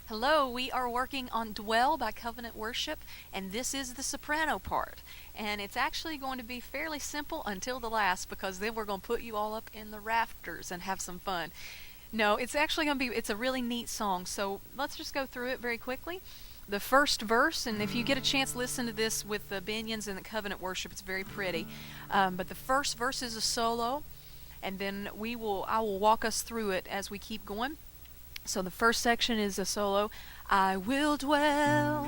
Hello, we are working on Dwell by Covenant Worship, and this is the soprano part. And it's actually going to be fairly simple until the last, because then we're going to put you all up in the rafters and have some fun. No, it's actually going to be, it's a really neat song, so let's just go through it very quickly. The first verse, and if you get a chance, listen to this with the Binions and the Covenant Worship, it's very pretty. But the first verse is a solo, and then I will walk us through it as we keep going. So the first section is a solo. I will dwell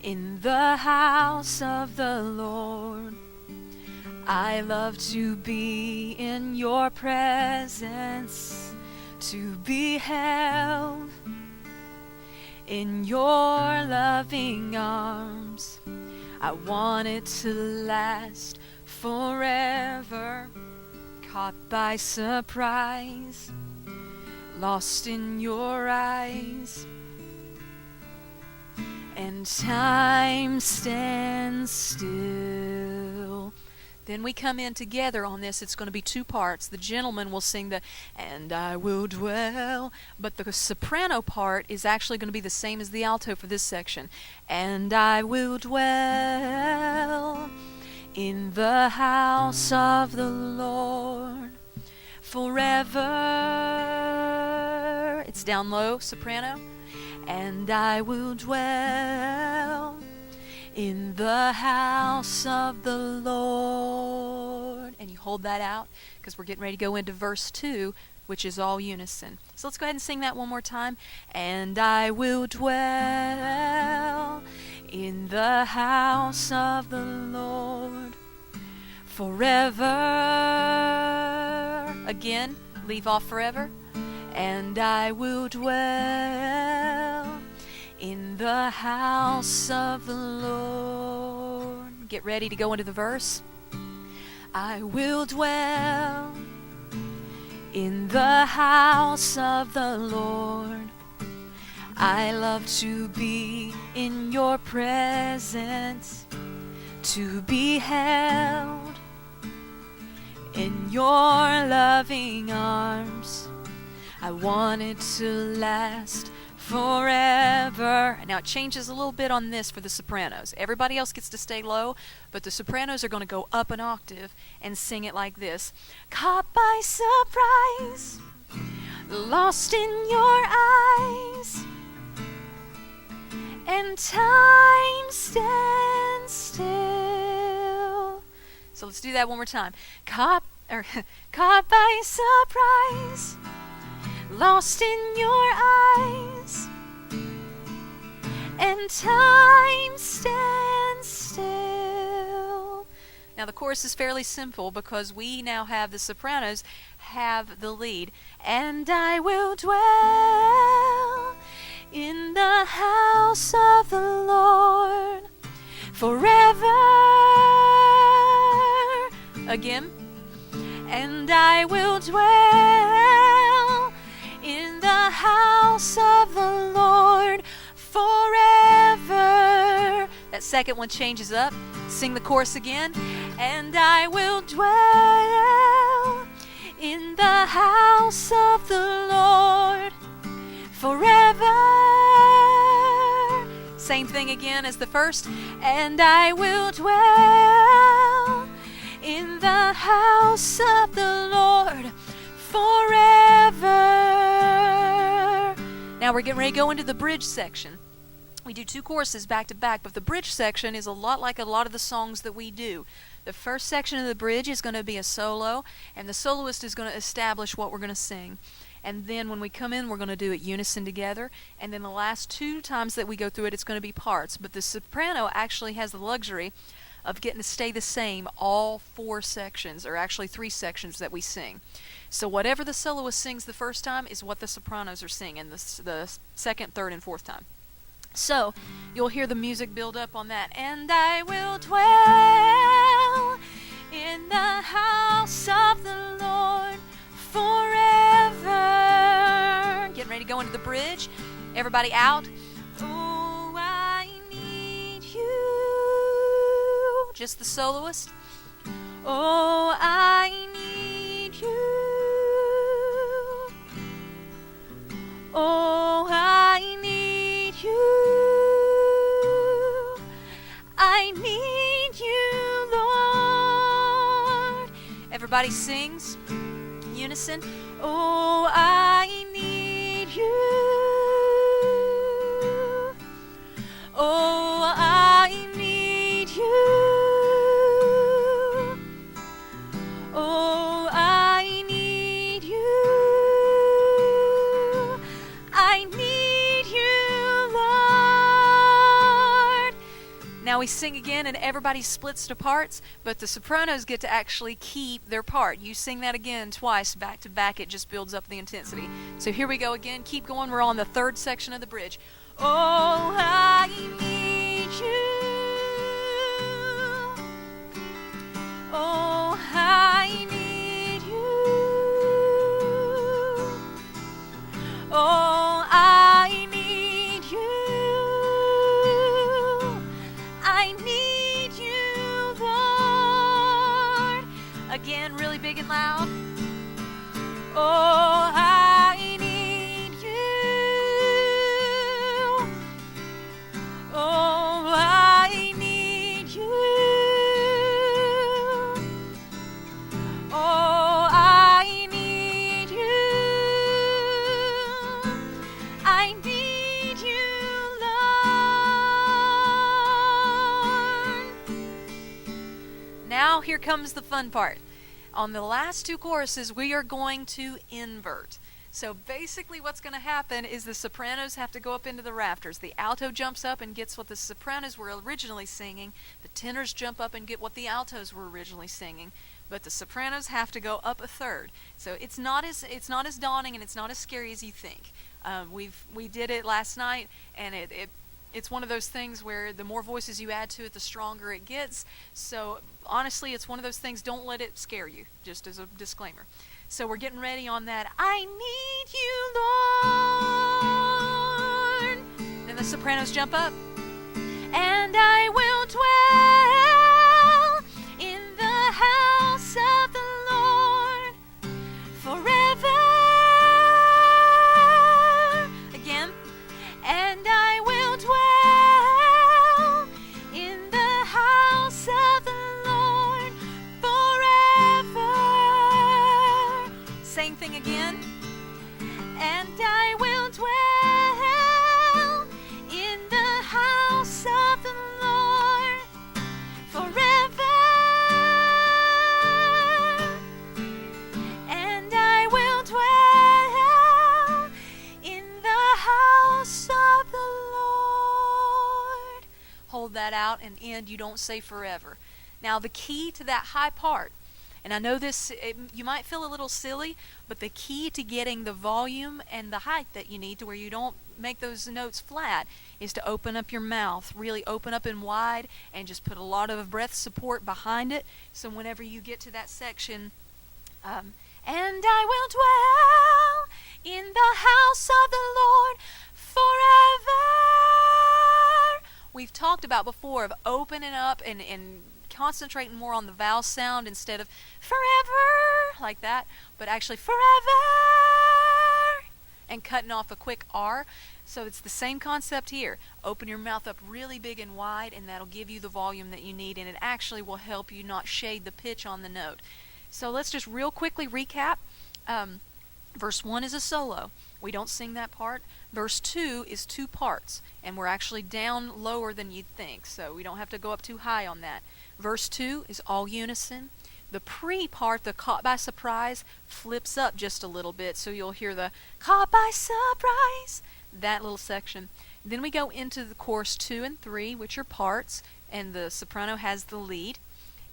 in the house of the Lord. I love to be in your presence, to be held in your loving arms. I want it to last forever, caught by surprise, lost in your eyes, and time stands still. Then we come in together on this. It's going to be two parts. The gentleman will sing the "and I will dwell," but the soprano part is actually going to be the same as the alto for this section. And I will dwell in the house of the Lord forever. It's down low, soprano. And I will dwell in the house of the Lord. And you hold that out because we're getting ready to go into verse 2, which is all unison. So let's go ahead and sing that one more time. And I will dwell in the house of the Lord forever. Again, leave off forever. And I will dwell in the house of the Lord. Get ready to go into the verse. I will dwell in the house of the Lord. I love to be in your presence, to be held in your loving arms. I want it to last forever. Now it changes a little bit on this for the sopranos. Everybody else gets to stay low, but the sopranos are going to go up an octave and sing it like this. Caught by surprise, lost in your eyes, and time stands still. So let's do that one more time. Caught by surprise, lost in your eyes, and time stands still. Now the chorus is fairly simple because we now have the sopranos have the lead. And I will dwell in the house of the Lord forever. Again. And I will dwell in the house of the Lord forever. That second one changes up. Sing the chorus again. And I will dwell in the house of the Lord forever. Same thing again as the first. And I will dwell in the house of the Lord forever. Now we're getting ready to go into the bridge section. We do two choruses back to back, but the bridge section is a lot like a lot of the songs that we do. The first section of the bridge is going to be a solo, and the soloist is going to establish what we're going to sing. And then when we come in, we're going to do it unison together. And then the last two times that we go through it, it's going to be parts. But the soprano actually has the luxury of getting to stay the same all four sections, or actually three sections that we sing. So whatever the soloist sings the first time is what the sopranos are singing the second, third, and fourth time. So you'll hear the music build up on that. And I will dwell in the house of the Lord forever. Getting ready to go into the bridge. Everybody out. Oh, I need you. Just the soloist. Oh, I need you. Oh, I everybody sings unison. Oh, I need you. Oh, I need you. Oh, I need you. I need you, Lord. Now we sing again and everybody splits to parts, but the sopranos get to actually keep their part. You sing that again twice back to back, it just builds up the intensity. So here we go again, keep going, we're on the third section of the bridge. Oh, I need you. Oh, I need you. Oh, I need you. I need you, Lord. Again, really big and loud. Oh, I need you. Oh, I need you. Oh, I need you. I need you, Lord. Now here comes the fun part. On the last two choruses, we are going to invert. So basically what's going to happen is the sopranos have to go up into the rafters. The alto jumps up and gets what the sopranos were originally singing. The tenors jump up and get what the altos were originally singing. But the sopranos have to go up a third. So it's not as daunting and it's not as scary as you think. We did it last night, and it's one of those things where the more voices you add to it, the stronger it gets. So honestly, it's one of those things, don't let it scare you, just as a disclaimer. So we're getting ready on that. I need you, Lord. Then the sopranos jump up. And I will dwell in the house of the Lord forever. Again. And I will dwell in the house of the Lord forever. Same thing again. And I will dwell in the house of the Lord forever. And I will dwell in the house of the Lord. Hold that out and end. You don't say forever. Now the key to that high part, and I know this, you might feel a little silly, but the key to getting the volume and the height that you need to where you don't make those notes flat is to open up your mouth, really open up and wide, and just put a lot of breath support behind it. So whenever you get to that section, and I will dwell in the house of the Lord forever. We've talked about before of opening up and concentrating more on the vowel sound instead of forever like that, but actually forever and cutting off a quick R. So it's the same concept here. Open your mouth up really big and wide, and that'll give you the volume that you need, and it actually will help you not shade the pitch on the note. So let's just real quickly recap. Verse 1 is a solo. We don't sing that part. Verse 2 is two parts, and we're actually down lower than you'd think, so we don't have to go up too high on that. Verse 2 is all unison. The pre-part, the caught by surprise, flips up just a little bit, so you'll hear the caught by surprise, that little section. Then we go into the chorus 2 and 3, which are parts, and the soprano has the lead.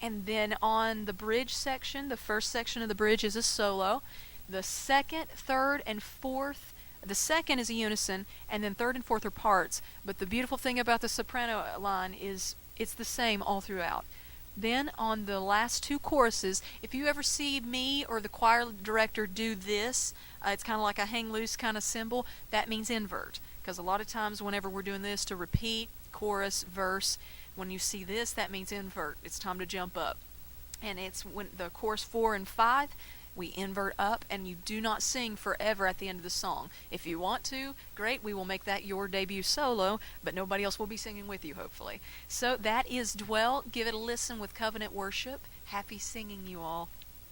And then on the bridge section, the first section of the bridge is a solo. The second, third, and fourth, the second is a unison, and then third and fourth are parts. But the beautiful thing about the soprano line is it's the same all throughout. Then on the last two choruses, if you ever see me or the choir director do this, it's kind of like a hang loose kind of symbol, that means invert. Because a lot of times whenever we're doing this to repeat, chorus, verse, when you see this, that means invert. It's time to jump up. And it's when the chorus 4 and 5, we invert up, and you do not sing forever at the end of the song. If you want to, great, we will make that your debut solo, but nobody else will be singing with you, hopefully. So that is Dwell. Give it a listen with Covenant Worship. Happy singing, you all.